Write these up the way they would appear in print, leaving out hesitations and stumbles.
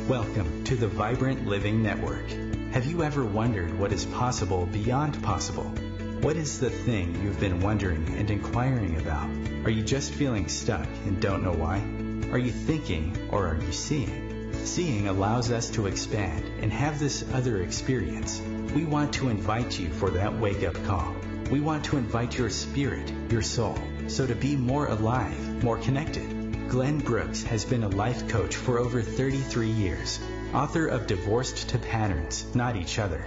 Welcome to the Vibrant Living Network. Have you ever wondered what is possible beyond possible? What is the thing you've been wondering and inquiring about? Are you just feeling stuck and don't know why? Are you thinking or are you seeing? Seeing allows us to expand and have this other experience. We want to invite you for that wake-up call. We want to invite your spirit, your soul, so to be more alive, more connected. Glenn Brooks has been a life coach for over 33 years, author of Divorced to Patterns, Not Each Other,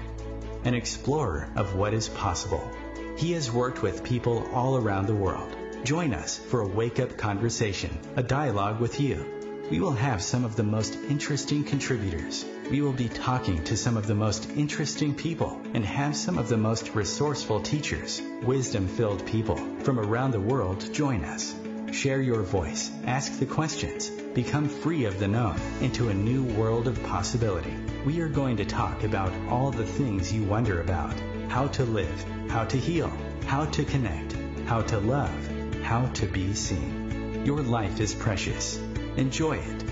an explorer of what is possible. He has worked with people all around the world. Join us for a wake-up conversation, a dialogue with you. We will have some of the most interesting contributors. We will be talking to some of the most interesting people and have some of the most resourceful teachers, wisdom-filled people from around the world join us. Share your voice, ask the questions, become free of the known into a new world of possibility. We are going to talk about all the things you wonder about: how to live, how to heal, how to connect, how to love, how to be seen. Your life is precious. Enjoy it.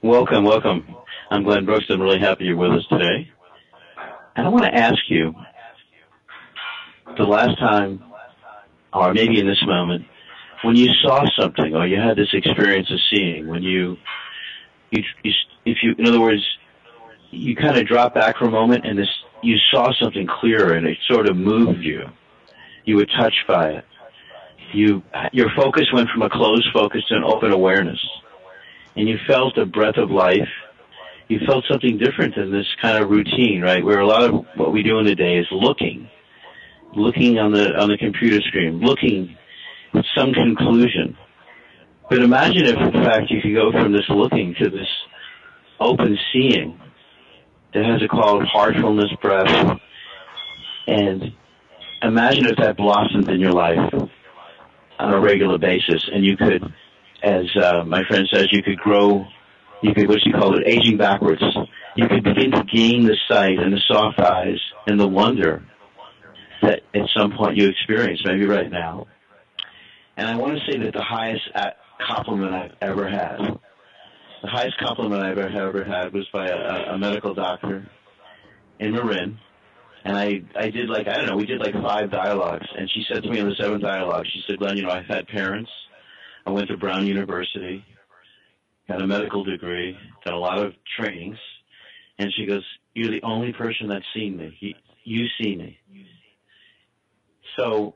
Welcome. I'm Glenn Brooks. I'm really happy you're with us today. And I want to ask you, the last time, or maybe in this moment, when you saw something or you had this experience of seeing, when in other words, you kind of dropped back for a moment and you saw something clearer and it sort of moved you. You were touched by it. Your focus went from a closed focus to an open awareness. And you felt a breath of life. You felt something different than this kind of routine, right? Where a lot of what we do in the day is looking on the computer screen, looking at some conclusion. But imagine if, in fact, you could go from this looking to this open seeing that has a call of heartfulness, breath, and imagine if that blossomed in your life on a regular basis, and you could, as my friend says, you could grow, what she called it, aging backwards. You could begin to gain the sight and the soft eyes and the wonder that at some point you experience, maybe right now. And I want to say that the highest compliment I've ever had, was by a medical doctor in Marin. And I did we did 5 dialogues. And she said to me on the 7th dialogue, she said, Glenn, I've had parents. I went to Brown University, got a medical degree, done a lot of trainings. And she goes, you're the only person that's seen me. You see me. So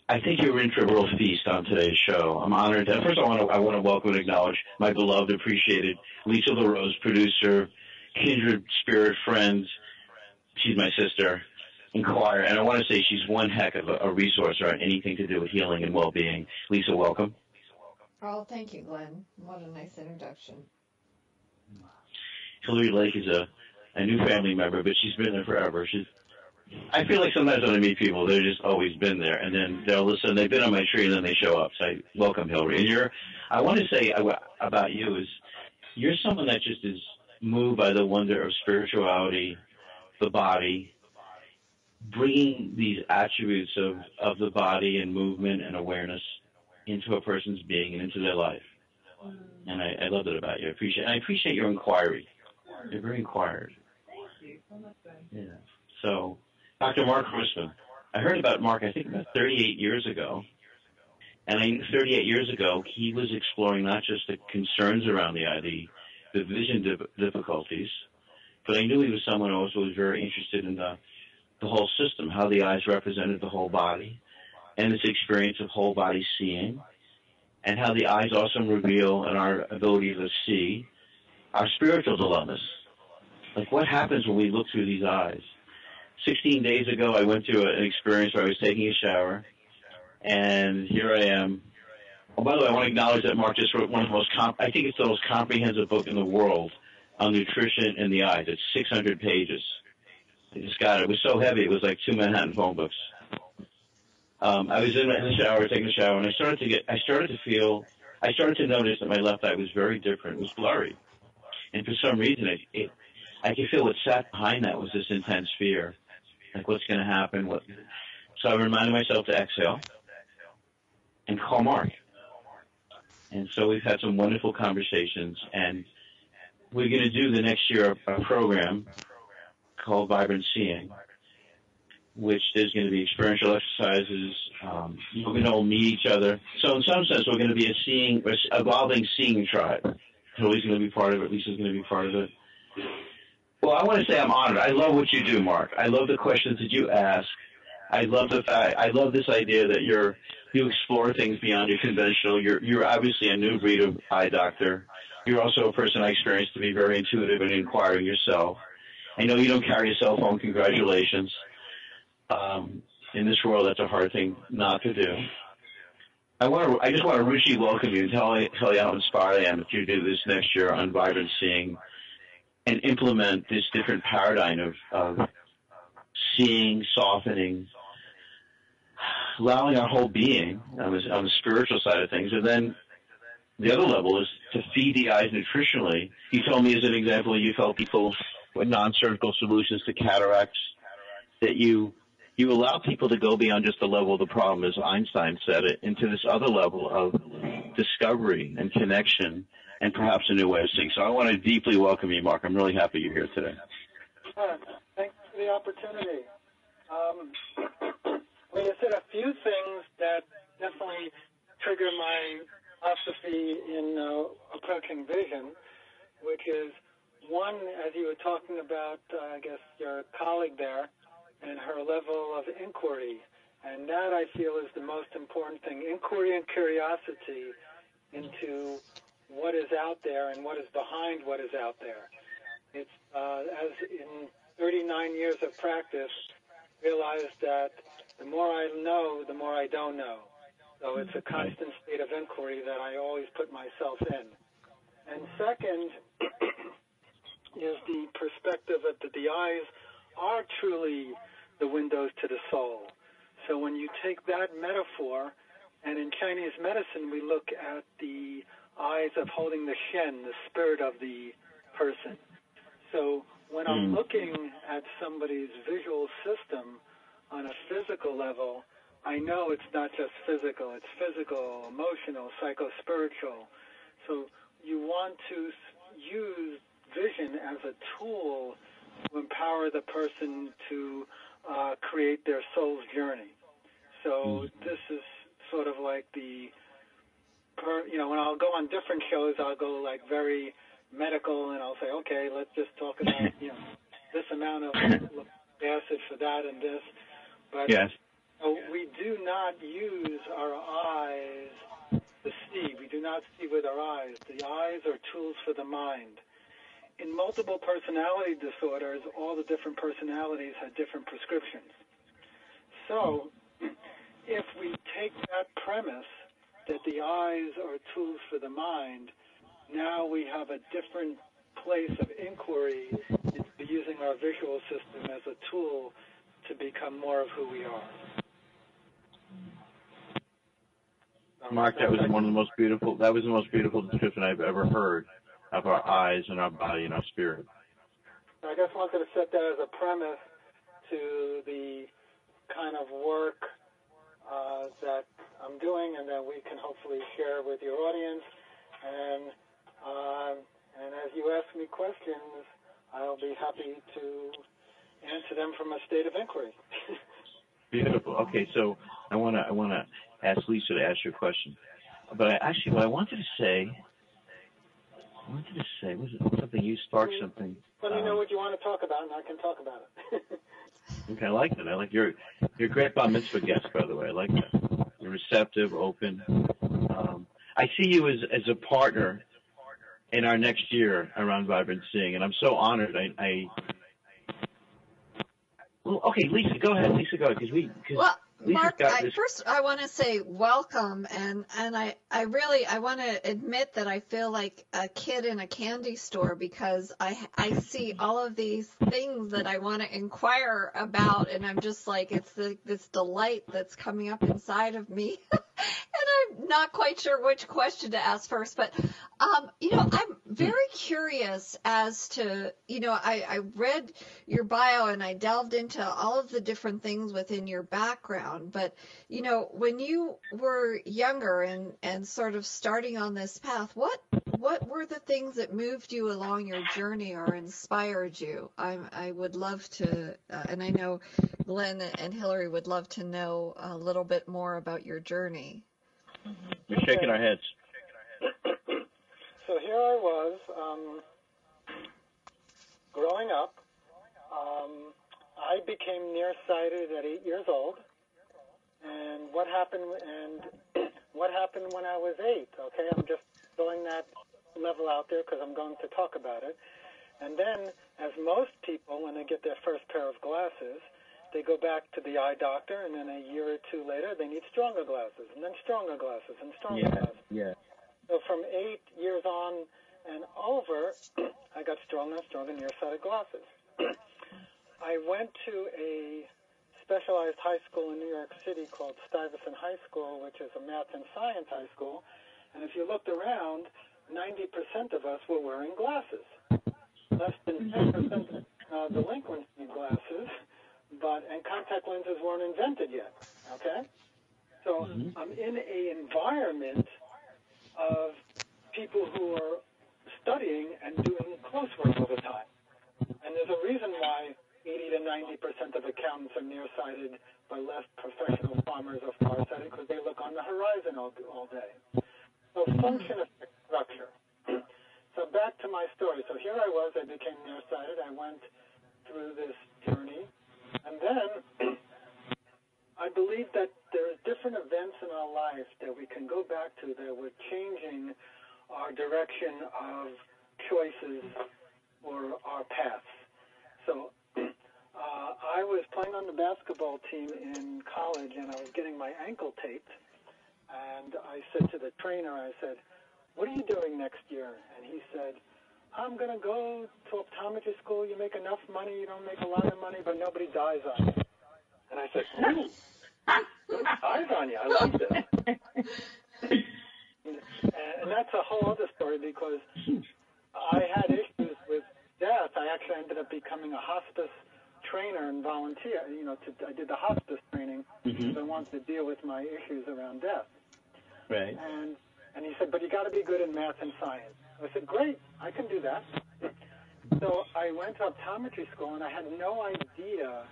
I think you're in for a real feast on today's show. I'm honored. And first, I want to welcome and acknowledge my beloved, appreciated Lisa LaRose, producer, kindred spirit friend. She's my sister, inquire. And I want to say she's one heck of a resource around anything to do with healing and well-being. Lisa, welcome. Oh, thank you, Glenn. What a nice introduction. Hillary Lake is a new family member, but she's been there forever. I feel like sometimes when I meet people, they've just always been there, and then they'll listen. They've been on my tree, and then they show up. So I welcome Hillary. And I want to say about you is you're someone that just is moved by the wonder of spirituality, the body, bringing these attributes of the body and movement and awareness into a person's being and into their life. And I love that about you. I appreciate your inquiry. You're very inquired. Thank you so much, Ben. Yeah. So, Dr. Marc Grossman. I heard about Marc, I think, about 38 years ago. And I knew 38 years ago, he was exploring not just the concerns around the eye, the vision difficulties, but I knew he was someone who also was very interested in the whole system, how the eyes represented the whole body, and this experience of whole body seeing, and how the eyes also reveal in our ability to see our spiritual dilemmas. Like what happens when we look through these eyes? 16 days ago, I went to an experience where I was taking a shower, and here I am. Oh, by the way, I want to acknowledge that Marc just wrote one of the most, I think it's the most comprehensive book in the world on nutrition in the eyes. It's 600 pages. I just got it. It was so heavy, it was like 2 Manhattan phone books. I was in the shower, taking a shower, and I started to notice that my left eye was very different. It was blurry. And for some reason, I could feel what sat behind that was this intense fear. Like, what's going to happen? So I reminded myself to exhale. and call Mark. And so we've had some wonderful conversations, and we're going to do the next year a program called Vibrant Seeing, which there's going to be experiential exercises. We're going to all meet each other. So in some sense, we're going to be a evolving seeing tribe. Lily's going to be part of it. Lisa's going to be part of it. Well, I want to say I'm honored. I love what you do, Mark. I love the questions that you ask. I love this idea that you explore things beyond your conventional. You're obviously a new breed of eye doctor. You're also a person I experience to be very intuitive and inquiring yourself. I know you don't carry a cell phone. Congratulations. In this world, that's a hard thing not to do. I just want to richly welcome you and tell you how inspired I am if you do this next year on Vibrant Seeing and implement this different paradigm of seeing, softening, allowing our whole being on the spiritual side of things. And then the other level is to feed the eyes nutritionally. You told me as an example you help people with non-surgical solutions to cataracts, that you allow people to go beyond just the level of the problem, as Einstein said it, into this other level of discovery and connection and perhaps a new way of seeing. So I want to deeply welcome you, Mark. I'm really happy you're here today. Thanks for the opportunity. Well, you said a few things that definitely trigger my philosophy in approaching vision, which is, one, as you were talking about, I guess, your colleague there, and her level of inquiry. And that, I feel, is the most important thing. Inquiry and curiosity into what is out there and what is behind what is out there. It's, as in 39 years of practice, realized that the more I know, the more I don't know. So it's a constant state of inquiry that I always put myself in. And second is the perspective that the eyes are truly the windows to the soul. So when you take that metaphor, and in Chinese medicine we look at the eyes of holding the shen, the spirit of the person. So when I'm looking at somebody's visual system on a physical level, I know it's not just physical, it's physical, emotional, psycho-spiritual. So you want to use vision as a tool to empower the person to create their soul's journey. So this is sort of like when I'll go on different shows, I'll go like very medical, and I'll say, okay, let's just talk about, this amount of acid for that and this. But yes. We do not use our eyes to see. We do not see with our eyes. The eyes are tools for the mind. In multiple personality disorders, all the different personalities have different prescriptions. So if we take that premise that the eyes are tools for the mind, now we have a different place of inquiry into using our visual system as a tool to become more of who we are. Mark, that was one of the most beautiful. That was the most beautiful description I've ever heard of our eyes and our body and our spirit. I just wanted to set that as a premise to the kind of work that I'm doing, and that we can hopefully share with your audience. And as you ask me questions, I'll be happy to answer them from a state of inquiry. Beautiful. Okay, so I want to ask Lisa to ask your question, but what I wanted to say was it something you sparked something. Let me know what you want to talk about, and I can talk about it. Okay, I like that. I like you're a great bar mitzvah guest, by the way. I like that. You're receptive, open. I see you as a partner in our next year around Vibrant Seeing, and I'm so honored. Well, okay, Lisa, go ahead. Mark, first I want to say welcome, and I want to admit that I feel like a kid in a candy store, because I see all of these things that I want to inquire about, and I'm just like, it's this delight that's coming up inside of me. And not quite sure which question to ask first, but, I'm very curious as to, I read your bio and I delved into all of the different things within your background, but, when you were younger and sort of starting on this path, what were the things that moved you along your journey or inspired you? I would love to, and I know Glenn and Hillary would love to know a little bit more about your journey. We're shaking our heads. So here I was, growing up. I became nearsighted at 8 years old. And what happened when I was 8? Okay, I'm just throwing that level out there because I'm going to talk about it. And then, as most people, when they get their first pair of glasses, they go back to the eye doctor, and then a year or two later, they need stronger glasses, and then stronger glasses, and stronger glasses. Yeah. So from 8 years on and over, I got stronger and stronger nearsighted glasses. I went to a specialized high school in New York City called Stuyvesant High School, which is a math and science high school. And if you looked around, 90% of us were wearing glasses. Less than 10% delinquency glasses, and contact lenses weren't invented yet, okay? So I'm in an environment of people who are studying and doing close work all the time. And there's a reason why 80 to 90% of accountants are nearsighted, but less professional farmers are farsighted because they look on the horizon all day. So function affects structure. So back to my story. So here I was, I became nearsighted. I went through this journey. And then I believe that there are different events in our life that we can go back to that were changing our direction of choices or our paths. So I was playing on the basketball team in college, and I was getting my ankle taped. And I said to the trainer, I said, "What are you doing next year?" And he said, "I'm going to go to optometry school. You make enough money. You don't make a lot of money, but nobody dies on you." And I said, "Ooh, nobody dies on you. I like this." And that's a whole other story because I had issues with death. I actually ended up becoming a hospice trainer and volunteer. I did the hospice training because I wanted to deal with my issues around death. Right. And he said, "But you got to be good in math and science." I said, "Great, I can do that." So I went to optometry school, and I had no idea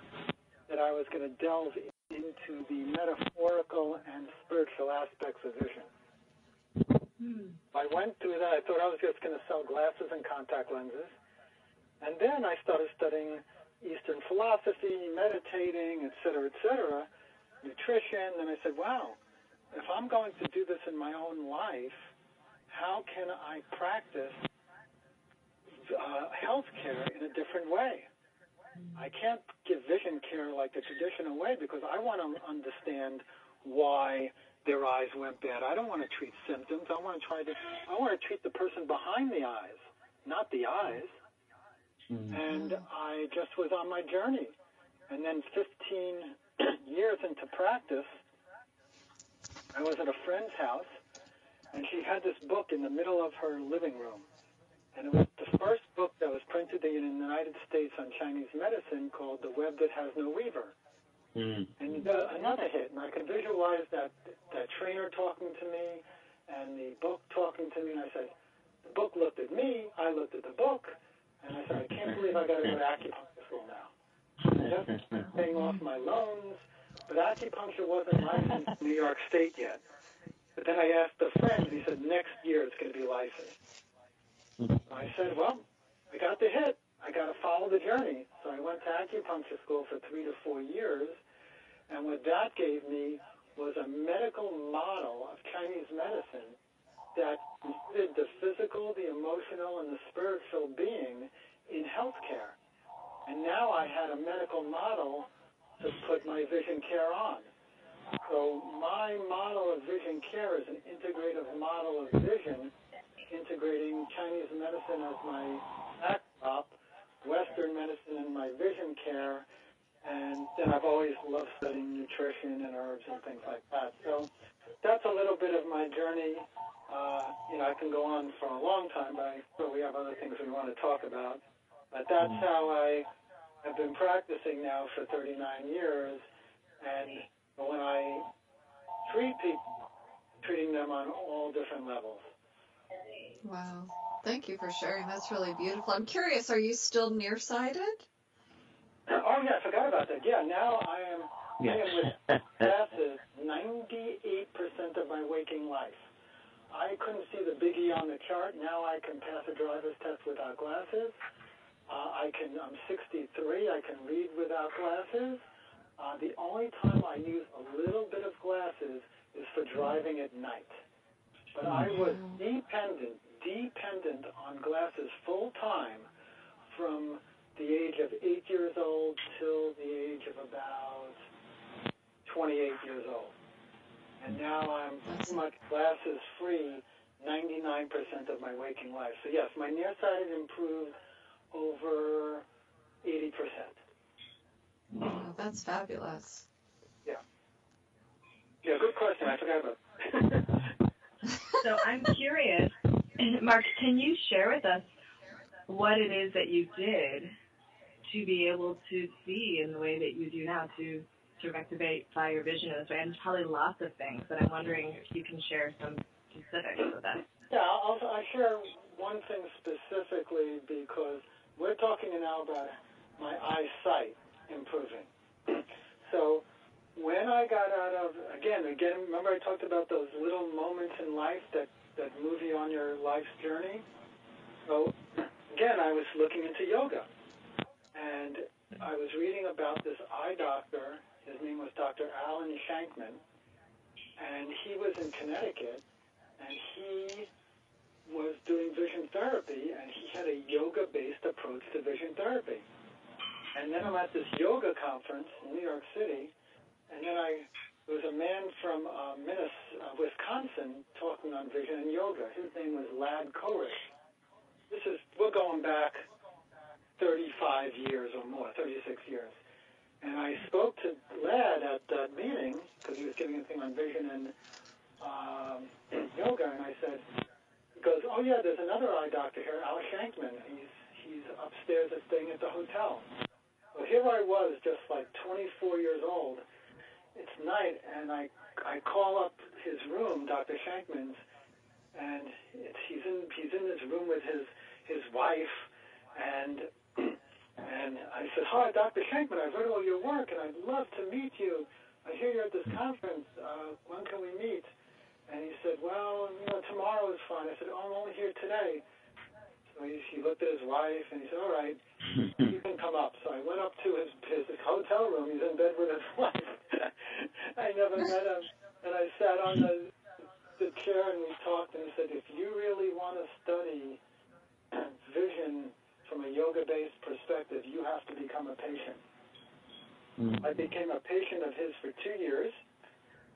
that I was going to delve into the metaphorical and spiritual aspects of vision. I went through that. I thought I was just going to sell glasses and contact lenses. And then I started studying Eastern philosophy, meditating, et cetera, nutrition. And I said, wow, if I'm going to do this in my own life, how can I practice healthcare in a different way? I can't give vision care like the traditional way because I want to understand why their eyes went bad. I don't want to treat symptoms. I want to treat the person behind the eyes, not the eyes. And I just was on my journey. And then 15 years into practice, I was at a friend's house, and she had this book in the middle of her living room. And it was the first book that was printed in the United States on Chinese medicine called The Web That Has No Weaver. And another hit. And I could visualize that trainer talking to me and the book talking to me. And I said, the book looked at me, I looked at the book, and I said, I can't believe I got to go to acupuncture school now. And just paying off my loans, but acupuncture wasn't licensed in New York State yet. But then I asked a friend, he said, next year it's going to be licensed. I said, well, I got the hit. I got to follow the journey. So I went to acupuncture school for 3 to 4 years, and what that gave me was a medical model of Chinese medicine that considered the physical, the emotional, and the spiritual being in healthcare. And now I had a medical model to put my vision care on. So my model of vision care is an integrative model of vision, integrating Chinese medicine as my backdrop, Western medicine in my vision care, and then I've always loved studying nutrition and herbs and things like that. So that's a little bit of my my journey. I can go on for a long time, but we have other things we want to talk about. But that's how I have been practicing now for 39 years. And when I treat people, treating them on all different levels. Wow. Thank you for sharing. That's really beautiful. I'm curious, are you still nearsighted? Oh, yeah, I forgot about that. Yeah, now I am with glasses 98% of my waking life. I couldn't see the biggie on the chart. Now I can pass a driver's test without glasses. I'm 63. I can read without glasses. The only time I use a little bit of glasses is for driving at night. But I was dependent on glasses full time from the age of 8 years old till the age of about 28 years old. And now I'm pretty much glasses free 99% of my waking life. So yes, my nearsighted improved over 80%. Wow, that's fabulous. Yeah. Yeah, good question. I forgot about So I'm curious, Mark, can you share with us what it is that you did to be able to see in the way that you do now, to rectify your vision in this way? And there's probably lots of things, but I'm wondering if you can share some specifics with us. Yeah, I'll share one thing specifically because we're talking now about my eyesight improving. So when I got out of, again, remember I talked about those little moments in life that move you on your life's journey? So again, I was looking into yoga. And I was reading about this eye doctor. His name was Dr. Alan Shankman. And he was in Connecticut. And he was doing vision therapy. And he had a yoga-based approach to vision therapy. And then I'm at this yoga conference in New York City. And then there was a man from Wisconsin talking on vision and yoga. His name was Lad Korish. We're going back 35 years or more, 36 years. And I spoke to Lad at that meeting because he was giving a thing on vision and yoga. And I said, he goes, oh yeah, there's another eye doctor here, Al Shankman. He's upstairs and staying at the hotel. So here I was, just like 24 years old. It's night, and I call up his room, Dr. Shankman's, and he's in this room with his wife, and I said, hi, Dr. Shankman, I've read all your work, and I'd love to meet you. I hear you're at this conference. When can we meet? And he said, well, tomorrow is fine. I said, oh, I'm only here today. So he looked at his wife, and he said, all right, you can come up. So I went up to his hotel room. He's in bed with his wife. I never met him. And I sat on the chair, and we talked, and he said, if you really want to study vision from a yoga-based perspective, you have to become a patient. I became a patient of his for 2 years,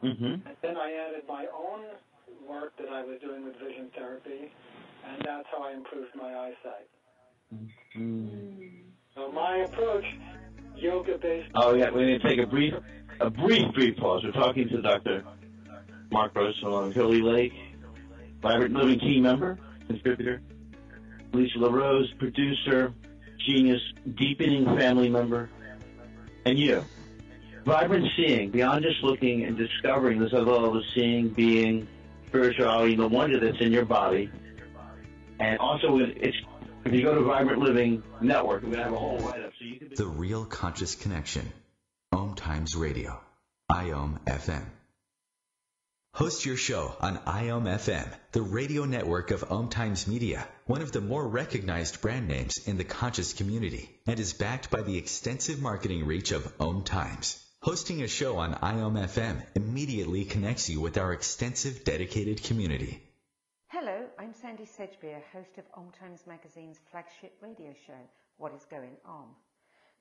and then I added my own work that I was doing with vision therapy, and that's how I improved my eyesight. So my approach, yoga-based... Oh, yeah, we need to take a brief pause. We're talking to Dr. Marc Grossman on Philly Lake, Vibrant Living team member, contributor, Lisa LaRose, producer, genius, deepening family member, and you. Vibrant seeing, beyond just looking and discovering this other level of seeing, being, spirituality, the wonder that's in your body. And also, if you go to Vibrant Living Network, we're going to have a whole write-up. So you can... The Real Conscious Connection. OMTimes Radio. IOM FM. Host your show on IOM FM, the radio network of OMTimes Media, one of the more recognized brand names in the conscious community, and is backed by the extensive marketing reach of OMTimes. Hosting a show on IOM FM immediately connects you with our extensive dedicated community. Hello, I'm Sandy Sedgbeer, host of OMTimes Magazine's flagship radio show, What is Going On?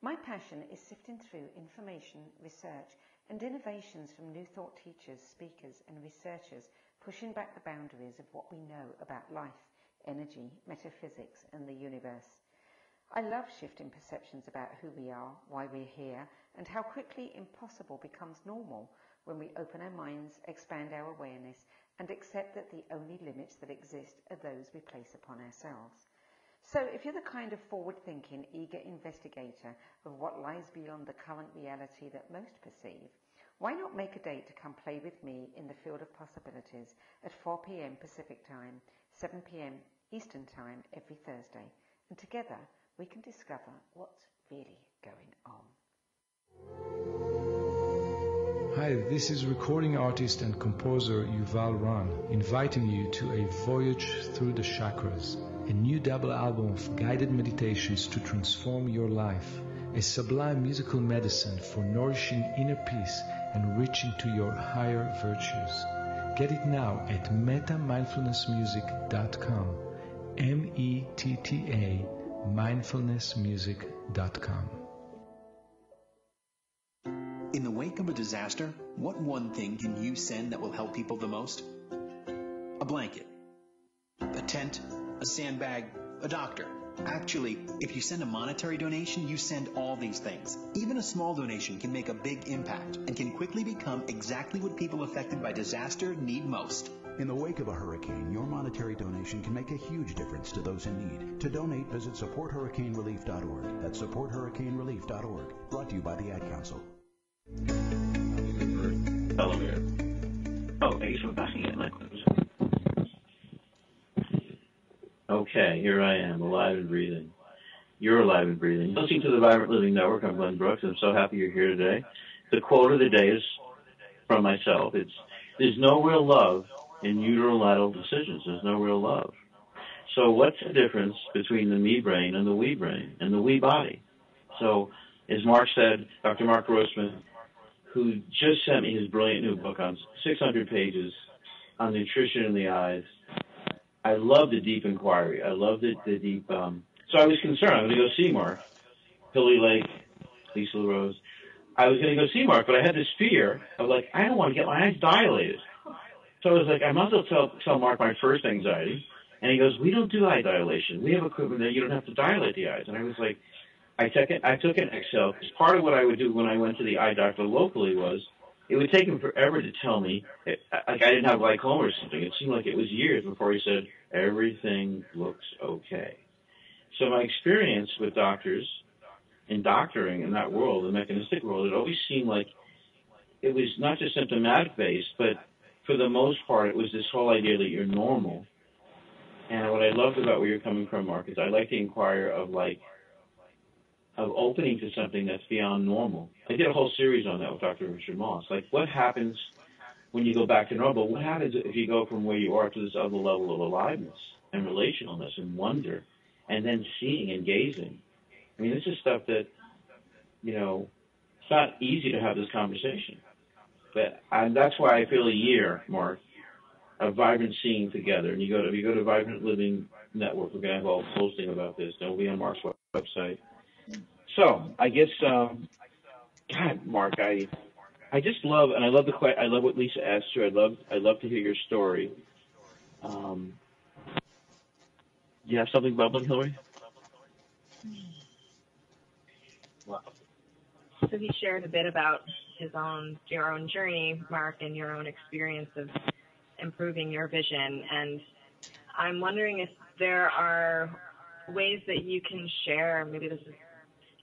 My passion is sifting through information, research, and innovations from new thought teachers, speakers, and researchers pushing back the boundaries of what we know about life, energy, metaphysics, and the universe. I love shifting perceptions about who we are, why we're here, and how quickly impossible becomes normal when we open our minds, expand our awareness, and accept that the only limits that exist are those we place upon ourselves. So if you're the kind of forward-thinking, eager investigator of what lies beyond the current reality that most perceive, why not make a date to come play with me in the field of possibilities at 4 p.m. Pacific Time, 7 p.m. Eastern Time every Thursday, and together we can discover what's really going on. Hi, this is recording artist and composer Yuval Ran, inviting you to a voyage through the chakras, a new double album of guided meditations to transform your life, a sublime musical medicine for nourishing inner peace and reaching to your higher virtues. Get it now at metamindfulnessmusic.com, METTA mindfulnessmusic.com. In the wake of a disaster, what one thing can you send that will help people the most? A blanket, a tent, a sandbag, a doctor. Actually, if you send a monetary donation, you send all these things. Even a small donation can make a big impact and can quickly become exactly what people affected by disaster need most. In the wake of a hurricane, your monetary donation can make a huge difference to those in need. To donate, visit supporthurricanerelief.org. That's supporthurricanerelief.org. Brought to you by the Ad Council. Elevator. Oh, thanks for backing it, Michael. Okay, here I am, alive and breathing. You're alive and breathing. Listening to the Vibrant Living Network, I'm Glenn Brooks. I'm so happy you're here today. The quote of the day is from myself. It's, there's no real love in unilateral decisions. There's no real love. So what's the difference between the me brain and the we brain and the we body? So as Mark said, Dr. Marc Grossman, who just sent me his brilliant new book on 600 pages on nutrition in the eyes, I love the deep inquiry. I love the deep. So I was concerned. I'm going to go see Mark, Hilly Lake, Lisa LaRose. I was going to go see Mark, but I had this fear of like, I don't want to get my eyes dilated. So I was like, I might as well tell Mark my first anxiety. And he goes, we don't do eye dilation. We have equipment that you don't have to dilate the eyes. And I was like, I took an Excel, because part of what I would do when I went to the eye doctor locally was, it would take him forever to tell me, like I didn't have glaucoma or something. It seemed like it was years before he said, everything looks okay. So my experience with doctors and doctoring in that world, the mechanistic world, it always seemed like it was not just symptomatic based, but for the most part, it was this whole idea that you're normal. And what I loved about where you're coming from, Mark, is I like to inquire of opening to something that's beyond normal. I did a whole series on that with Dr. Richard Moss. Like, what happens when you go back to normal? What happens if you go from where you are to this other level of aliveness and relationalness and wonder and then seeing and gazing? I mean, this is stuff that, it's not easy to have this conversation. But that's why I feel a year, Mark, of vibrant seeing together. And you go to Vibrant Living Network, we're going to have all posting about this. It'll be on Mark's website. So I guess, God, Mark, I just love, and I love I love what Lisa asked you. I love to hear your story. You have something bubbling, Hillary? Well, so he shared a bit about your own journey, Mark, and your own experience of improving your vision. And I'm wondering if there are ways that you can share, maybe this is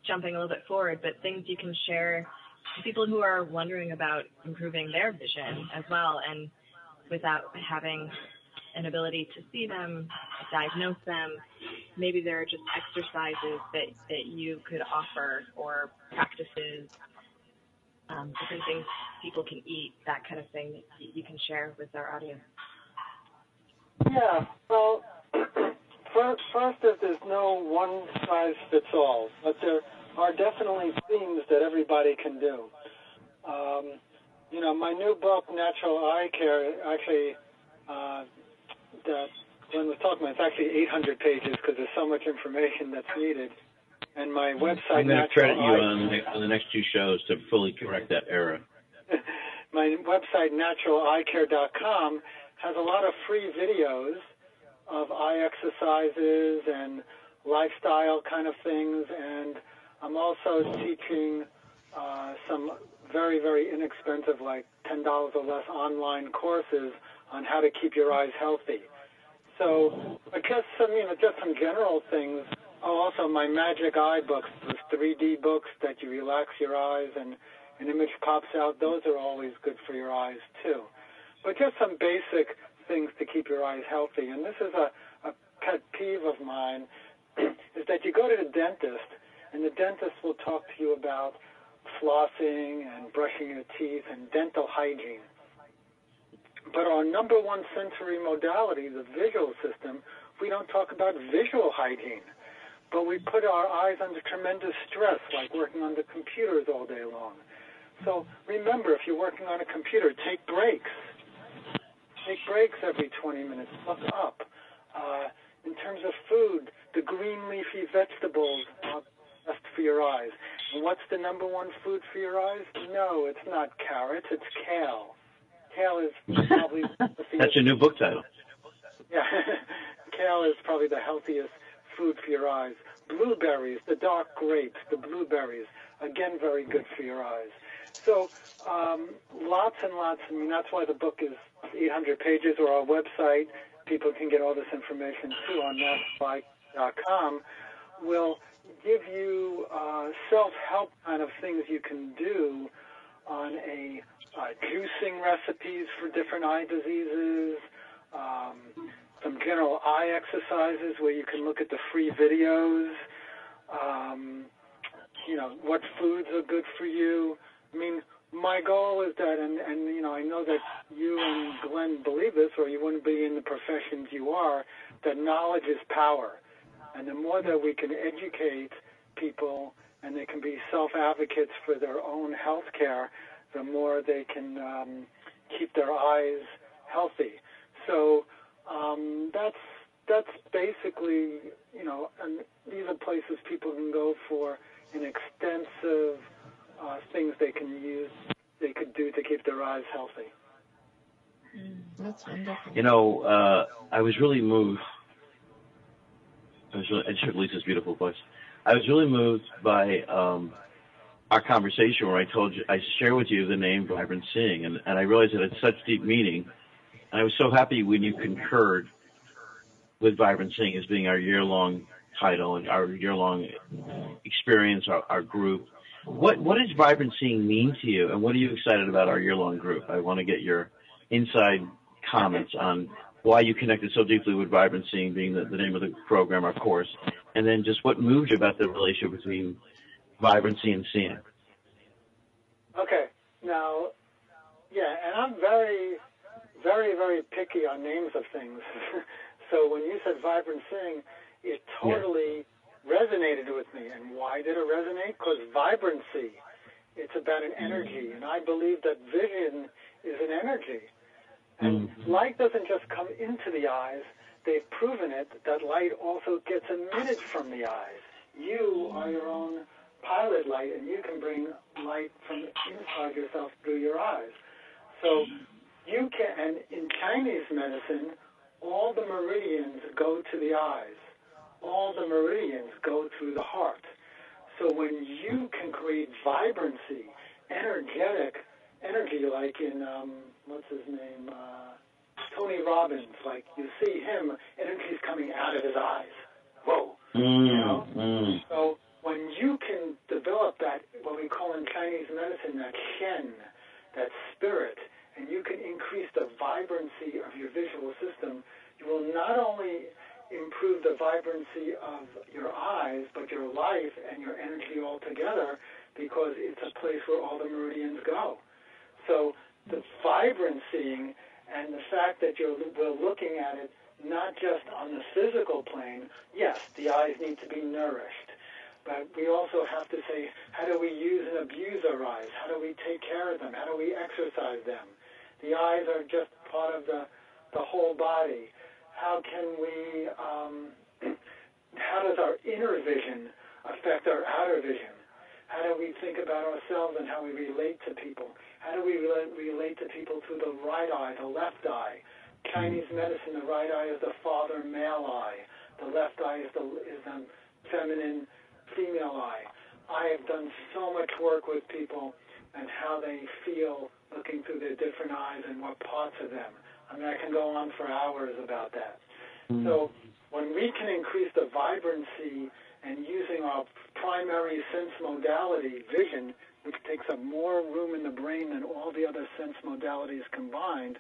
jumping a little bit forward, but things you can share to people who are wondering about improving their vision as well, and without having an ability to see them, diagnose them. Maybe there are just exercises that you could offer, or practices, different things people can eat, that kind of thing that you can share with our audience. Yeah, well, first is there's no one-size-fits-all, but there are definitely things that everybody can do. My new book, Natural Eye Care, actually, that Glenn was talking about, it's actually 800 pages because there's so much information that's needed. And my website, I'm going to credit you on the next two shows to fully correct that error. My website, naturaleyecare.com, has a lot of free videos of eye exercises and lifestyle kind of things, and I'm also teaching some very, very inexpensive, like $10 or less online courses on how to keep your eyes healthy. So I guess just some general things. Oh, also my Magic Eye books, those 3D books that you relax your eyes and an image pops out. Those are always good for your eyes too. But just some basic things to keep your eyes healthy. And this is a pet peeve of mine, is that you go to the dentist, and the dentist will talk to you about flossing and brushing your teeth and dental hygiene. But our number one sensory modality, the visual system, we don't talk about visual hygiene. But we put our eyes under tremendous stress, like working on the computers all day long. So remember, if you're working on a computer, take breaks. Take breaks every 20 minutes. Look up. In terms of food, the green leafy vegetables are best for your eyes. And what's the number one food for your eyes? No, it's not carrots, it's kale. Kale is probably the healthiest. That's your new book title. Yeah, kale is probably the healthiest food for your eyes. Blueberries, the dark grapes, the blueberries, again, very good for your eyes. So lots and lots. I mean, that's why the book is 800 pages, or our website. People can get all this information, too, on masterbuy.com. Will give you self-help kind of things you can do on a juicing recipes for different eye diseases, some general eye exercises where you can look at the free videos, what foods are good for you. I mean, my goal is that, and I know that you and Glenn believe this, or you wouldn't be in the professions you are, that knowledge is power. And the more that we can educate people and they can be self-advocates for their own health care, the more they can keep their eyes healthy. So that's basically, and these are places people can go for an extensive things they could do to keep their eyes healthy. That's wonderful. I was really moved. I shared Lisa's beautiful voice. I was really moved by our conversation where I share with you the name Vibrant Seeing, and I realized that it's such deep meaning. And I was so happy when you concurred with Vibrant Seeing as being our year-long title and our year-long experience, our group. What does Vibrant Seeing mean to you, and what are you excited about our year-long group? I want to get your inside comments on why you connected so deeply with Vibrant Seeing, being the name of the program, our course, and then just what moved you about the relationship between vibrancy and seeing. Okay. Now, and I'm very, very, very picky on names of things. So when you said Vibrant Seeing, it totally resonated with me. And why did it resonate? Because vibrancy, it's about an energy. And I believe that vision is an energy. And light doesn't just come into the eyes. They've proven it that light also gets emitted from the eyes. You are your own pilot light, and you can bring light from inside yourself through your eyes. So you can, and in Chinese medicine, all the meridians go to the eyes. All the meridians go through the heart. So when you can create vibrancy, energetic energy, like in, what's his name, Tony Robbins, like you see him, energy's coming out of his eyes. Whoa. So when you can develop that, what we call in Chinese medicine, that Shen, that spirit, and you can increase the vibrancy of your visual system, you will not only improve the vibrancy of your eyes, but your life and your energy altogether, because it's a place where all the meridians go. So the vibrancy and the fact that we're looking at it not just on the physical plane, yes, the eyes need to be nourished, but we also have to say, how do we use and abuse our eyes? How do we take care of them? How do we exercise them? The eyes are just part of the whole body. How can we, how does our inner vision affect our outer vision? How do we think about ourselves and how we relate to people? How do we relate to people through the right eye, the left eye? Chinese medicine, the right eye is the father male eye. The left eye is the feminine female eye. I have done so much work with people and how they feel looking through their different eyes and what parts of them. I mean, I can go on for hours about that. So when we can increase the vibrancy and using our primary sense modality, vision, which takes up more room in the brain than all the other sense modalities combined,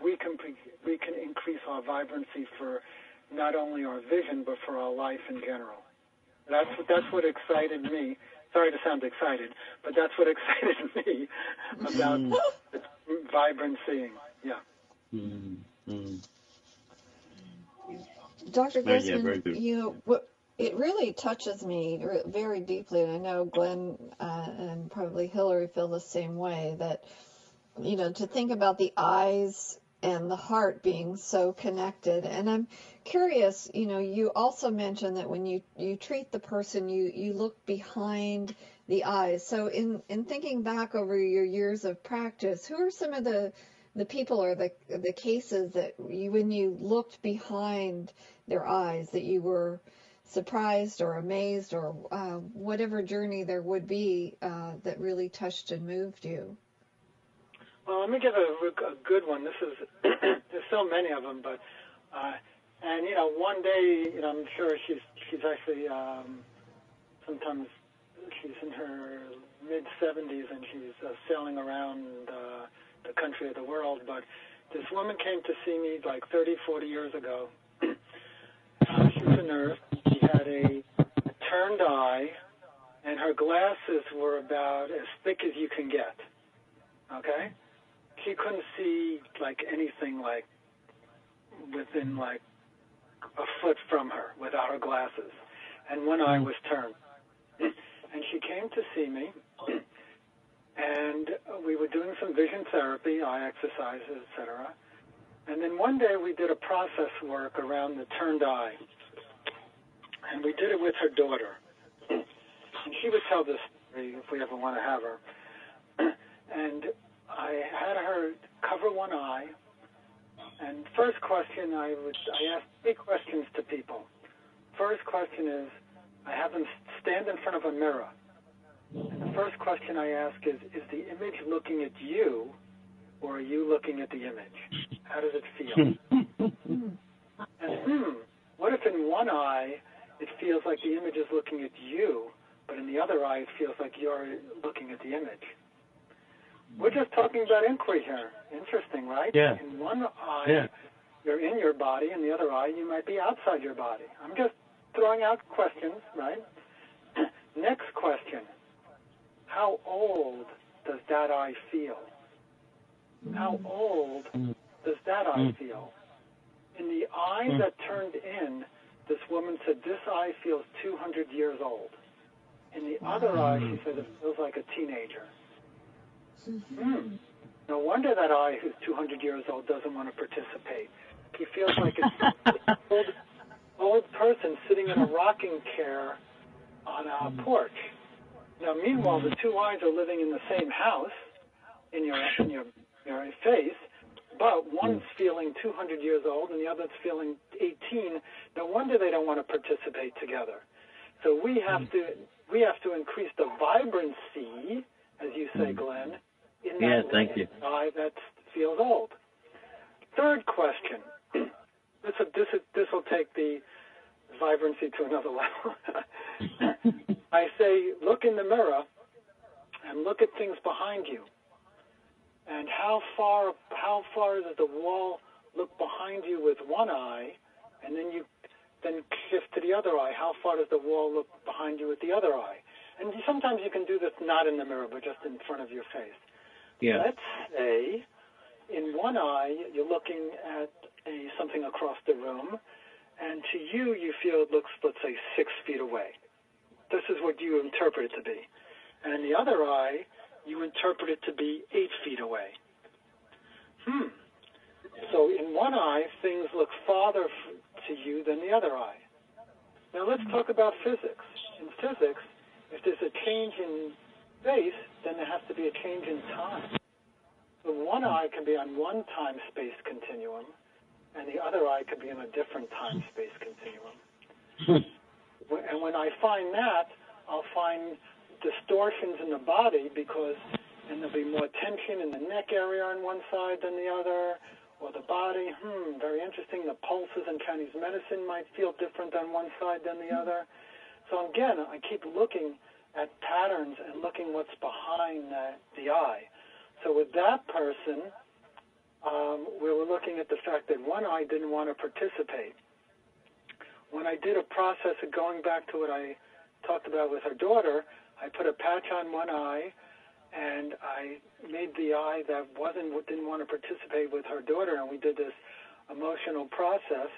we can increase our vibrancy for not only our vision, but for our life in general. That's what excited me. Sorry to sound excited, but that's what excited me about vibrant seeing. Yeah. Dr. Grossman, it really touches me very deeply, and I know Glenn and probably Hillary feel the same way, that, to think about the eyes and the heart being so connected. And I'm curious, you also mentioned that when you treat the person, you look behind the eyes. So in thinking back over your years of practice, who are some of the people or the cases that when you looked behind their eyes, that you were surprised or amazed, or whatever journey there would be that really touched and moved you? Well, let me give a good one. This is there's so many of them, but and one day, I'm sure she's actually sometimes she's in her mid-70s and she's sailing around the country or the world. But this woman came to see me like 30, 40 years ago. She was a nurse. She had a turned eye, and her glasses were about as thick as you can get. Okay? She couldn't see like anything like within like a foot from her without her glasses, and one eye was turned. And she came to see me, and we were doing some vision therapy, eye exercises, etc. And then one day we did a process work around the turned eye, and we did it with her daughter. And she would tell this story if we ever want to have her. And I had her cover one eye, and first question I asked 3 questions to people. First question is, I have them stand in front of a mirror. And the first question I ask is the image looking at you, or are you looking at the image? How does it feel? And what if in one eye it feels like the image is looking at you, but in the other eye it feels like you're looking at the image? We're just talking about inquiry here. Interesting, right? Yeah. In one eye, you're in your body, in the other eye, you might be outside your body. I'm just throwing out questions, right? Next question. How old does that eye feel? How old does that eye feel? In the eye that turned in, this woman said, this eye feels 200 years old. In the other eye, she said, it feels like a teenager. No wonder that eye who's 200 years old doesn't want to participate. He feels like an old person sitting in a rocking chair on a porch. Now, meanwhile, the 2 eyes are living in the same house in your face, but one's feeling 200 years old and the other's feeling 18. No wonder they don't want to participate together. So we have to increase the vibrancy, as you say, Glenn, in that eye that feels old. Third question. This will take the vibrancy to another level. I say, look in the mirror and look at things behind you. And how far does the wall look behind you with one eye, and then you shift to the other eye? How far does the wall look behind you with the other eye? And sometimes you can do this not in the mirror, but just in front of your face. Yeah. Let's say in one eye you're looking at something across the room, and to you feel it looks, let's say, 6 feet away. This is what you interpret it to be. And in the other eye, you interpret it to be 8 feet away. So in one eye, things look farther to you than the other eye. Now let's talk about physics. In physics, if there's a change in space, then there has to be a change in time. So one eye can be on one time-space continuum, and the other eye could be in a different time-space continuum. And when I find that, I'll find distortions in the body, and there'll be more tension in the neck area on one side than the other, Or the body, very interesting. The pulses in Chinese medicine might feel different on one side than the other. So again, I keep looking at patterns and looking what's behind the eye. So with that person, we were looking at the fact that one eye didn't want to participate. When I did a process of going back to what I talked about with her daughter, I put a patch on one eye, and I made the eye that didn't want to participate with her daughter, and we did this emotional process.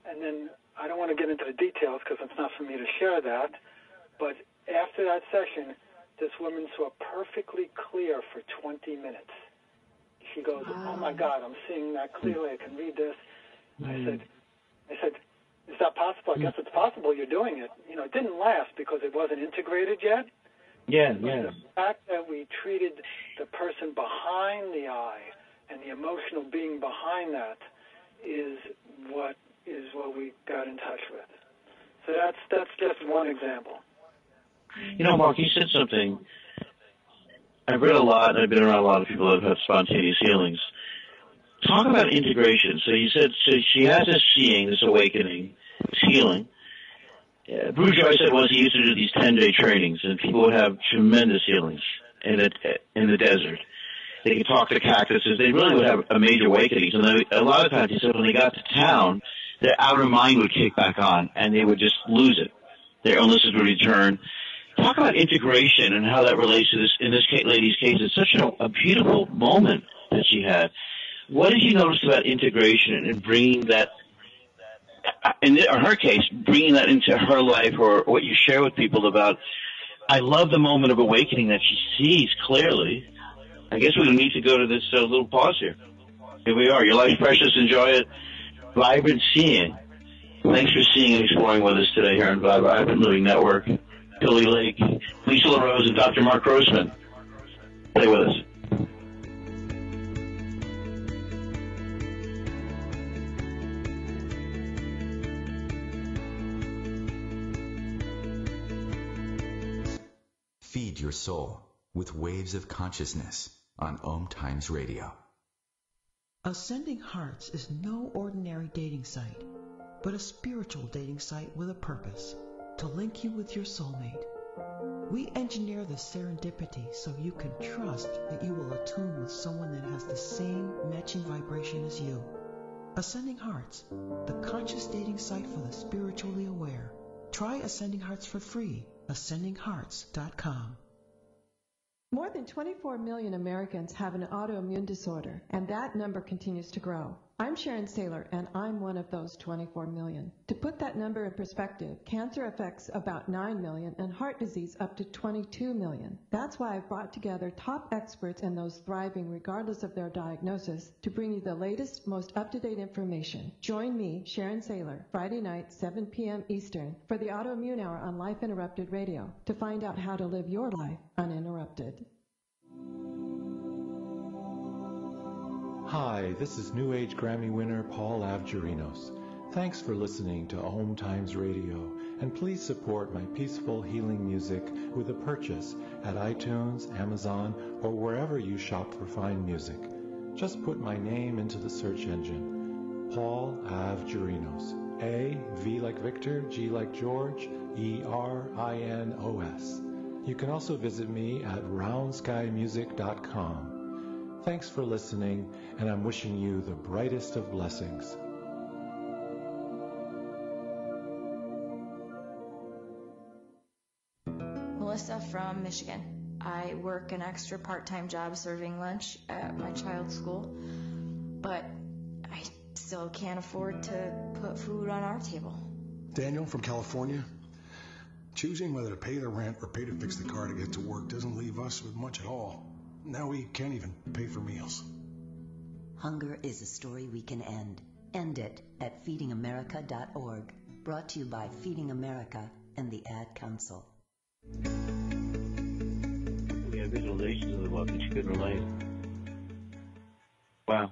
And then I don't want to get into the details because it's not for me to share that, but after that session, this woman saw perfectly clear for 20 minutes. She goes, "Oh my God, I'm seeing that clearly. I can read this." I said, "Is that possible?" "I guess it's possible. You're doing it." It didn't last because it wasn't integrated yet. Yeah. The fact that we treated the person behind the eye and the emotional being behind that is what we got in touch with. So that's just one example. Mark, you said something. I've read a lot, and I've been around a lot of people that have had spontaneous healings. Talk about integration. So you said she has this seeing, this awakening, this healing. Bruce Joy said once he used to do these 10-day trainings, and people would have tremendous healings in the desert. They could talk to cactuses. They really would have a major awakenings. And a lot of times, he said when they got to town, their outer mind would kick back on, and they would just lose it. Their illnesses would return. Talk about integration and how that relates to this. In this lady's case, it's such a beautiful moment that she had. What did you notice about integration and bringing that, in her case, bringing that into her life, or what you share with people about? I love the moment of awakening that she sees clearly. I guess we need to go to this little pause here. Here we are. Your life's precious. Enjoy it. Vibrant Seeing. Thanks for seeing and exploring with us today here on Vibrant Living Network. Billy Lake, Lisa LaRose, and Dr. Marc Grossman. Stay with us. Feed your soul with waves of consciousness on OMTimes Radio. Ascending Hearts is no ordinary dating site, but a spiritual dating site with a purpose, to link you with your soulmate. We engineer the serendipity so you can trust that you will attune with someone that has the same matching vibration as you. Ascending Hearts, the conscious dating site for the spiritually aware. Try Ascending Hearts for free. AscendingHearts.com. More than 24 million Americans have an autoimmune disorder, and that number continues to grow. I'm Sharon Saylor, and I'm one of those 24 million. To put that number in perspective, cancer affects about 9 million and heart disease up to 22 million. That's why I've brought together top experts and those thriving regardless of their diagnosis to bring you the latest, most up-to-date information. Join me, Sharon Saylor, Friday night, 7 p.m. Eastern, for the Autoimmune Hour on Life Interrupted Radio to find out how to live your life uninterrupted. Hi, this is New Age Grammy winner Paul Avgerinos. Thanks for listening to OMTimes Radio, and please support my peaceful healing music with a purchase at iTunes, Amazon, or wherever you shop for fine music. Just put my name into the search engine, Paul Avgerinos. A, V like Victor, G like George, E-R-I-N-O-S. You can also visit me at roundskymusic.com. Thanks for listening, and I'm wishing you the brightest of blessings. Melissa from Michigan. I work an extra part-time job serving lunch at my child's school, but I still can't afford to put food on our table. Daniel from California. Choosing whether to pay the rent or pay to fix the car to get to work doesn't leave us with much at all. Now we can't even pay for meals. Hunger is a story we can end. End it at feedingamerica.org. Brought to you by Feeding America and the Ad Council. We have visualizations of the book that you could relate. Wow.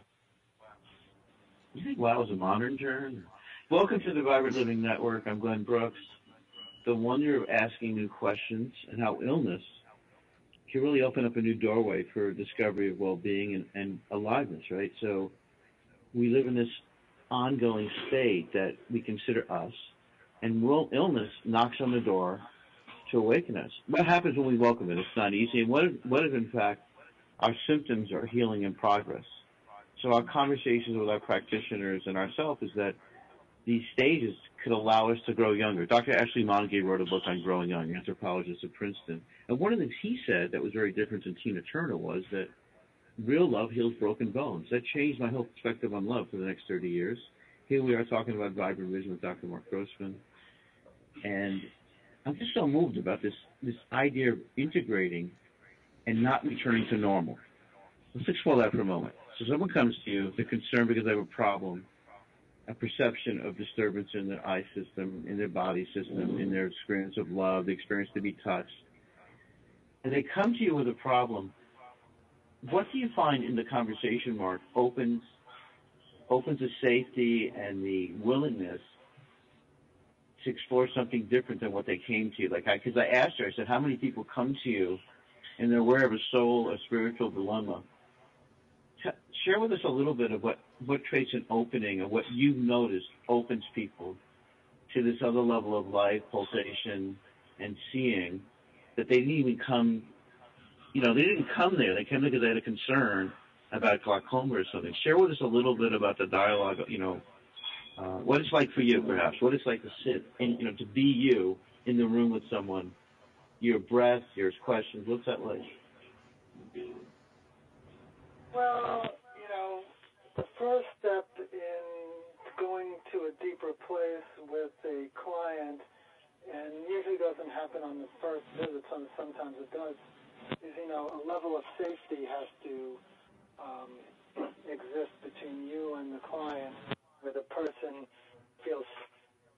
You think wow is a modern term? Welcome to the Vibrant Living Network. I'm Glenn Brooks. The wonder of asking new questions and how illness can really open up a new doorway for discovery of well-being and aliveness, right? So we live in this ongoing state that we consider us, and illness knocks on the door to awaken us. What happens when we welcome it? It's not easy. And what if in fact, our symptoms are healing in progress? So our conversations with our practitioners and ourselves is that these stages could allow us to grow younger. Dr. Ashley Montague wrote a book on growing young, anthropologist at Princeton. And one of the things he said that was very different than Tina Turner was that real love heals broken bones. That changed my whole perspective on love for the next 30 years. Here we are talking about Vibrant Vision with Dr. Marc Grossman. And I'm just so moved about this idea of integrating and not returning to normal. Let's explore that for a moment. So someone comes to you, they're concerned because they have a problem, a perception of disturbance in their eye system, in their body system, in their experience of love, the experience to be touched. And they come to you with a problem. What do you find in the conversation, Mark, opens the safety and the willingness to explore something different than what they came to you? Because I asked her, I said, how many people come to you and they're aware of a soul, a spiritual dilemma? Share with us a little bit of what creates an opening, or what you've noticed opens people to this other level of life, pulsation, and seeing that they didn't even come, they didn't come there. They came there because they had a concern about glaucoma or something. Share with us a little bit about the dialogue, what it's like for you, perhaps, what it's like to sit and, to be you in the room with someone, your breath, your questions. What's that like? Well, the first step in going to a deeper place with a client, and usually doesn't happen on the first visit, sometimes it does, is, a level of safety has to exist between you and the client, where the person feels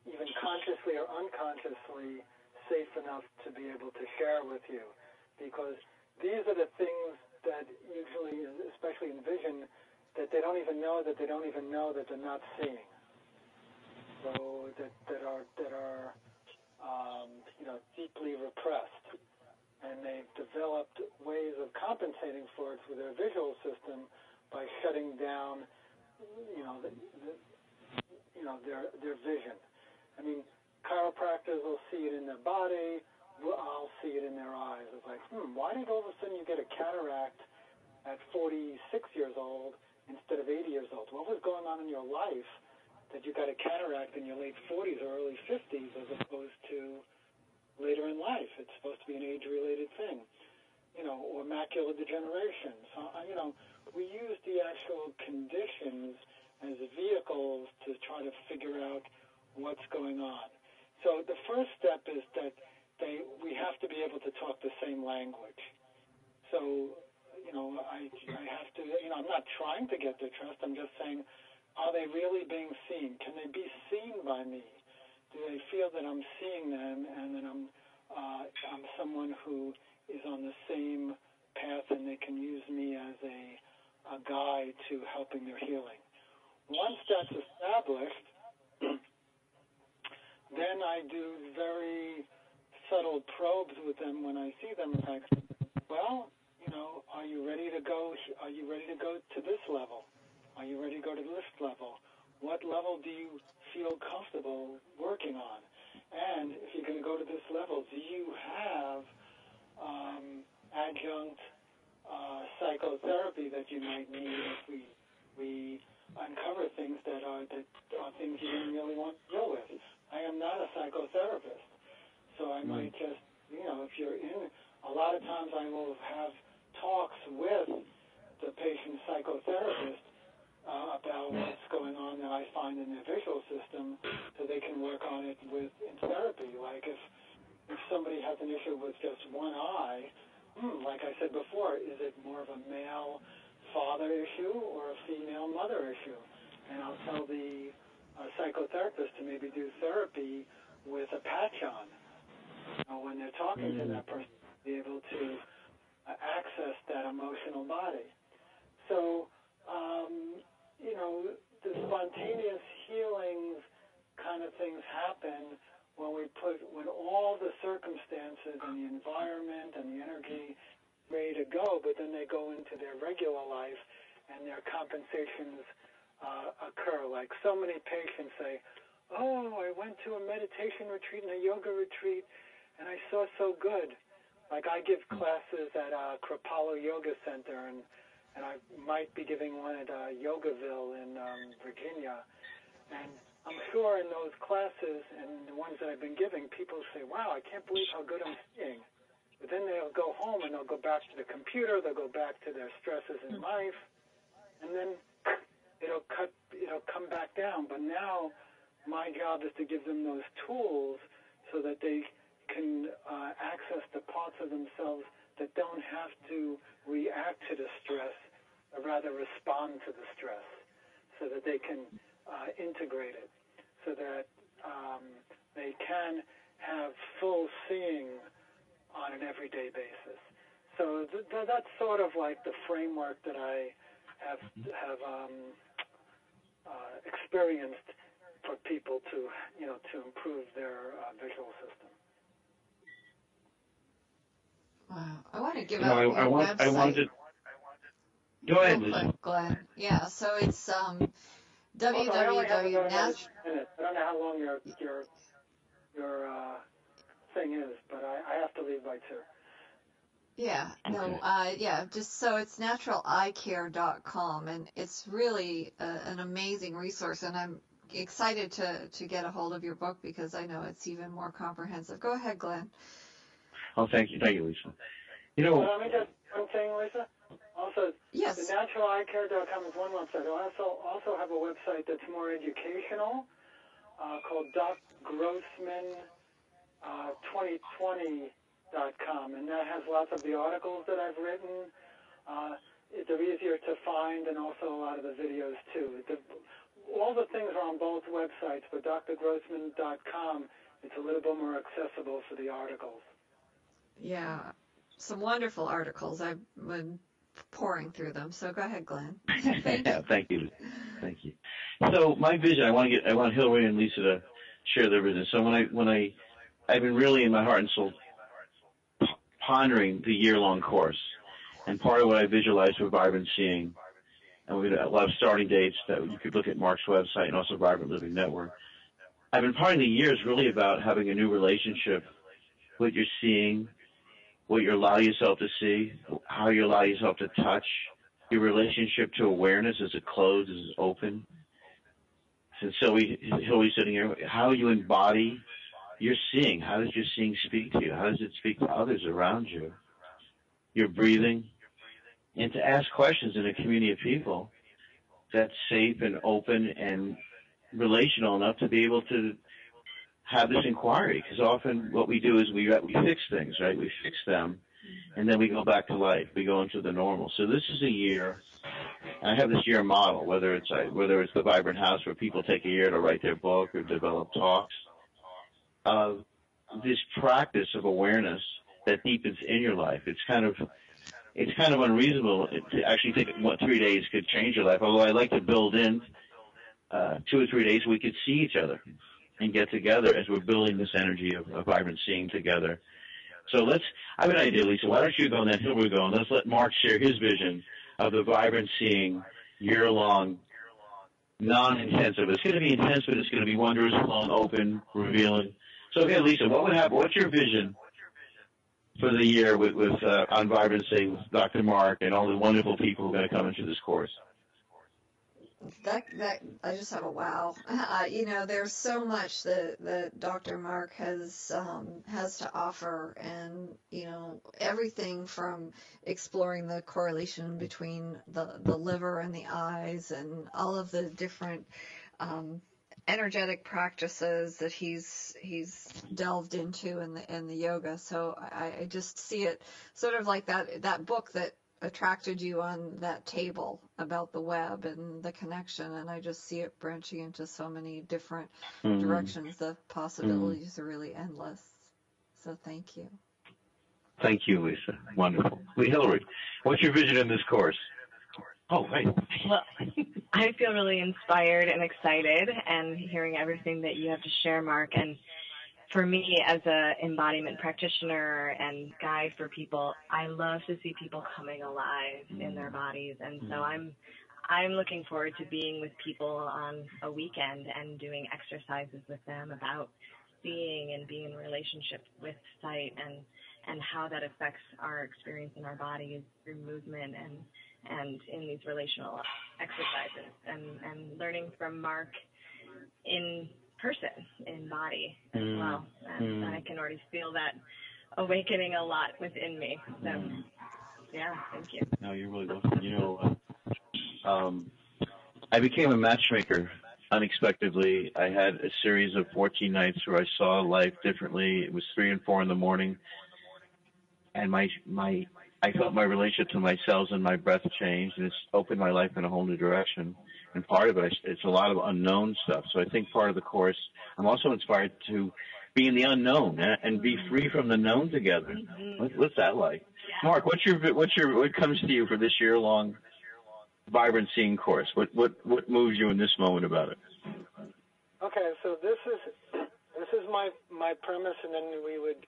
even consciously or unconsciously safe enough to be able to share with you. Because these are the things that usually, especially in vision, that they don't even know that they're not seeing. So that are deeply repressed, and they've developed ways of compensating for it through their visual system by shutting down, their vision. I mean, chiropractors will see it in their body. I'll see it in their eyes. It's like, why did all of a sudden you get a cataract at 46 years old instead of 80 years old? What was going on in your life that you got a cataract in your late 40s or early 50s as opposed to later in life? It's supposed to be an age-related thing, or macular degeneration. So, we use the actual conditions as vehicles to try to figure out what's going on. So the first step is that we have to be able to talk the same language. So, I have to, I'm not trying to get their trust. I'm just saying, are they really being seen? Can they be seen by me? Do they feel that I'm seeing them and that I'm someone who is on the same path and they can use me as a guide to helping their healing? Once that's established, then I do very subtle probes with them when I see them, like, well, are you ready to go? Are you ready to go to this level? Are you ready to go to this level? What level do you feel comfortable working on? And if you're going to go to this level, do you have adjunct psychotherapy that you might need if we uncover things that are things you didn't really want to deal with? I am not a psychotherapist, so I might just, if you're in, a lot of times I will have talks with the patient's psychotherapist about what's going on that I find in their visual system, so they can work on it in therapy. Like if somebody has an issue with just one eye, like I said before, is it more of a male father issue or a female mother issue? And I'll tell the psychotherapist to maybe do therapy with a patch on. When they're talking to that person, be able to access that emotional body. So, the spontaneous healings kind of things happen when all the circumstances and the environment and the energy ready to go, but then they go into their regular life and their compensations occur. Like so many patients say, oh, I went to a meditation retreat and a yoga retreat, and I saw so good. Like I give classes at Kripalu Yoga Center, and I might be giving one at Yogaville in Virginia. And I'm sure in those classes and the ones that I've been giving, people say, wow, I can't believe how good I'm seeing. But then they'll go home and they'll go back to the computer, they'll go back to their stresses in life, and then it'll come back down. But now my job is to give them those tools so that they can access the parts of themselves that don't have to react to the stress, or rather respond to the stress, so that they can integrate it, so that they can have full seeing on an everyday basis. So that's sort of like the framework that I have experienced for people to improve their visual system. Wow. I want to give out your website. I wanted. Go ahead, Lisa. Glenn. Yeah. So it's www. I don't know how long your thing is, but I have to leave by 2. Yeah, no, yeah, just so it's naturaleyecare.com, and it's really an amazing resource, and I'm excited to get a hold of your book because I know it's even more comprehensive. Go ahead, Glenn. Oh, thank you, Lisa. Let me just one thing, Lisa. Also, yes. The naturaleyecare.com is one website. I also have a website that's more educational called drgrossman2020.com, and that has lots of the articles that I've written. They're easier to find, and also a lot of the videos too. All the things are on both websites, but drgrossman.com, it's a little bit more accessible for the articles. Yeah, some wonderful articles. I've been pouring through them. So go ahead, Glenn. Thank you. So my vision, I want Hillary and Lisa to share their vision. So I've been really in my heart and soul pondering the year-long course, and part of what I visualized for Vibrant Seeing, and we're going to have starting dates that you could look at Mark's website and also Vibrant Living Network. I've been pondering the years really about having a new relationship, what you're seeing, what you allow yourself to see, how you allow yourself to touch, your relationship to awareness, is it closed, is it open? Since Hillary's sitting here, how you embody your seeing. How does your seeing speak to you? How does it speak to others around you? Your breathing. And to ask questions in a community of people that's safe and open and relational enough to be able to have this inquiry, because often what we do is we fix things, right? We fix them, and then we go back to life. We go into the normal. So this is a year. I have this year model, whether it's the Vibrant House where people take a year to write their book or develop talks, of this practice of awareness that deepens in your life. It's kind of unreasonable to actually think 3 days could change your life. Although I like to build in 2 or 3 days we could see each other and get together as we're building this energy of vibrant seeing together. So I have an idea, Lisa. Why don't you go and then Hillary go, and let's let Mark share his vision of the vibrant seeing year-long, non-intensive. It's going to be intense, but it's going to be wondrous, long, open, revealing. So, okay, Lisa, what would happen? What's your vision for the year with on Vibrant Seeing with Dr. Mark and all the wonderful people who are going to come into this course? That I just have a wow. There's so much that Dr. Mark has to offer, and everything from exploring the correlation between the liver and the eyes, and all of the different energetic practices that he's delved into in the yoga. So I just see it sort of like that book that attracted you on that table about the web and the connection, and I just see it branching into so many different directions. The possibilities are really endless. So thank you. Thank you, Lisa. Wonderful. Hillary, what's your vision in this course? Oh, right. Well, I feel really inspired and excited and hearing everything that you have to share, Mark. And for me, as an embodiment practitioner and guide for people, I love to see people coming alive in their bodies. And so I'm looking forward to being with people on a weekend and doing exercises with them about seeing and being in relationship with sight and how that affects our experience in our bodies through movement and in these relational exercises, and learning from Marc in person, in body as well. And I can already feel that awakening a lot within me. So, yeah, thank you. No, you're really welcome. You know, I became a matchmaker unexpectedly. I had a series of 14 nights where I saw life differently. It was 3 and 4 in the morning, and I felt my relationship to my cells and my breath changed, and it's opened my life in a whole new direction. And part of it, it's a lot of unknown stuff. So I think part of the course, I'm also inspired to be in the unknown and be free from the known together. What's that like? Marc, what comes to you for this year-long Vibrant Seeing course? What moves you in this moment about it? Okay, so this is my premise, and then we would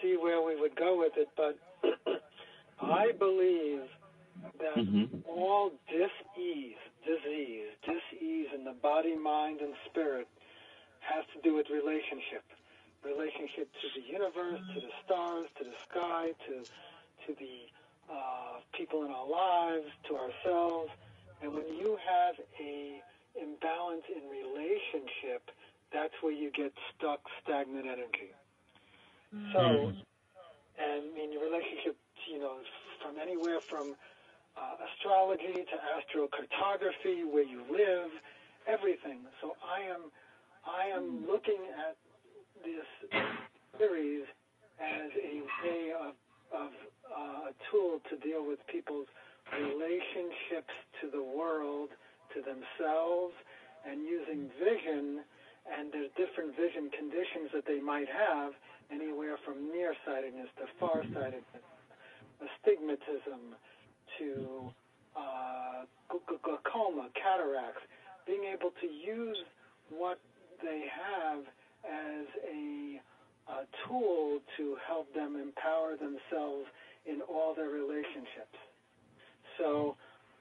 see where we would go with it. But I believe that all disease in the body, mind, and spirit has to do with relationship to the universe, to the stars, to the sky, to the people in our lives, to ourselves. And when you have a imbalance in relationship, that's where you get stuck, stagnant energy. So, and in your relationship, from anywhere from astrology to astrocartography, where you live, everything. So I am looking at this series as a way of a tool to deal with people's relationships to the world, to themselves, and using vision. And there's different vision conditions that they might have, anywhere from nearsightedness to farsightedness, astigmatism to glaucoma, cataracts, being able to use what they have as a tool to help them empower themselves in all their relationships. So,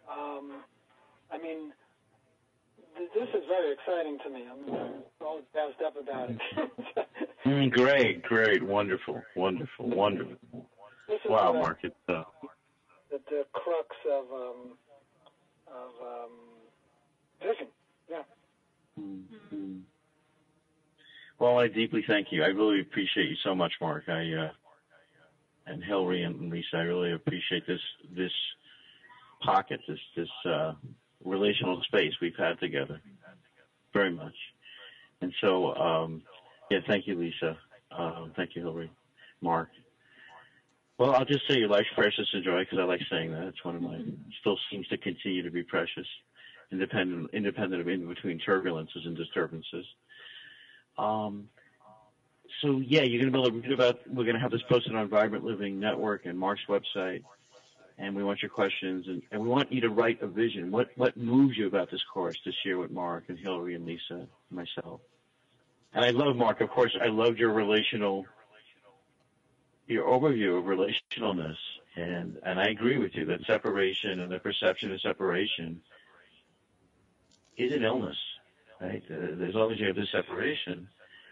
I mean, this is very exciting to me. I'm all jazzed up about it. Great, wonderful. This is wow, Marc, it's the crux of vision. Yeah. Well, I deeply thank you. I really appreciate you so much, Marc. And Hillary and Lisa, I really appreciate this pocket, this relational space we've had together very much. And so, thank you, Lisa. Thank you, Hillary, Marc. Well, I'll just say your life's precious and joy, because I like saying that. It's one of my, still seems to continue to be precious, independent of in between turbulences and disturbances. So yeah, you're going to be able to read about, we're going to have this posted on Vibrant Living Network and Marc's website, and we want your questions, and we want you to write a vision. What moves you about this course to share with Marc and Hillary and Lisa and myself? And I love, Marc, of course, I loved your overview of relationalness, and I agree with you that separation and the perception of separation is an illness, right? As long as you have this separation,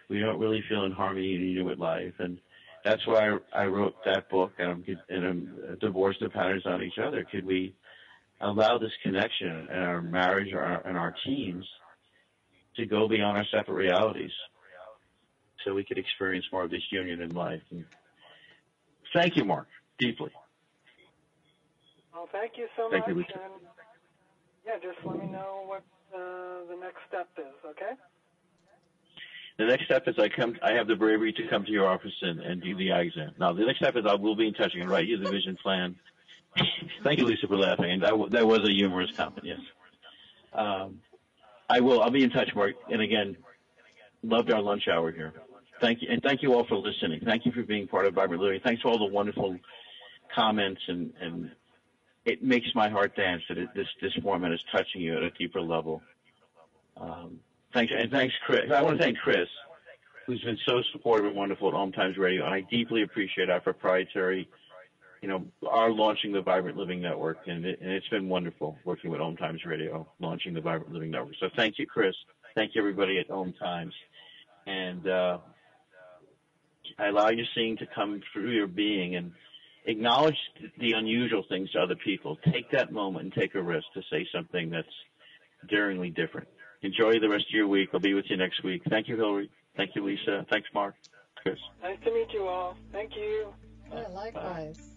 we don't really feel in harmony and union with life, and that's why I wrote that book, and I'm Divorce the Patterns on Each Other. Could we allow this connection in our marriage and our teams to go beyond our separate realities so we could experience more of this union in life? And thank you, Marc, deeply. Well, thank you so much. And yeah, just let me know what the next step is, okay? The next step is I have the bravery to come to your office and do the eye exam. Now, the next step is I will be in touch and write you the vision plan. Thank you, Lisa, for laughing. And that was a humorous comment, yes. I'll be in touch, Marc. And again, loved our lunch hour here. Thank you. And thank you all for listening. Thank you for being part of Vibrant Living. Thanks for all the wonderful comments, and it makes my heart dance that this format is touching you at a deeper level. Thanks, Chris. I want to thank Chris, who's been so supportive and wonderful at OMTimes Radio, and I deeply appreciate our proprietary are launching the Vibrant Living Network, and it's been wonderful working with OMTimes Radio, launching the Vibrant Living Network. So thank you, Chris. Thank you, everybody at OMTimes. And I allow your seeing to come through your being and acknowledge the unusual things to other people. Take that moment and take a risk to say something that's daringly different. Enjoy the rest of your week. I'll be with you next week. Thank you, Hillary. Thank you, Lisa. Thanks, Mark. Chris. Nice to meet you all. Thank you. Yeah, likewise.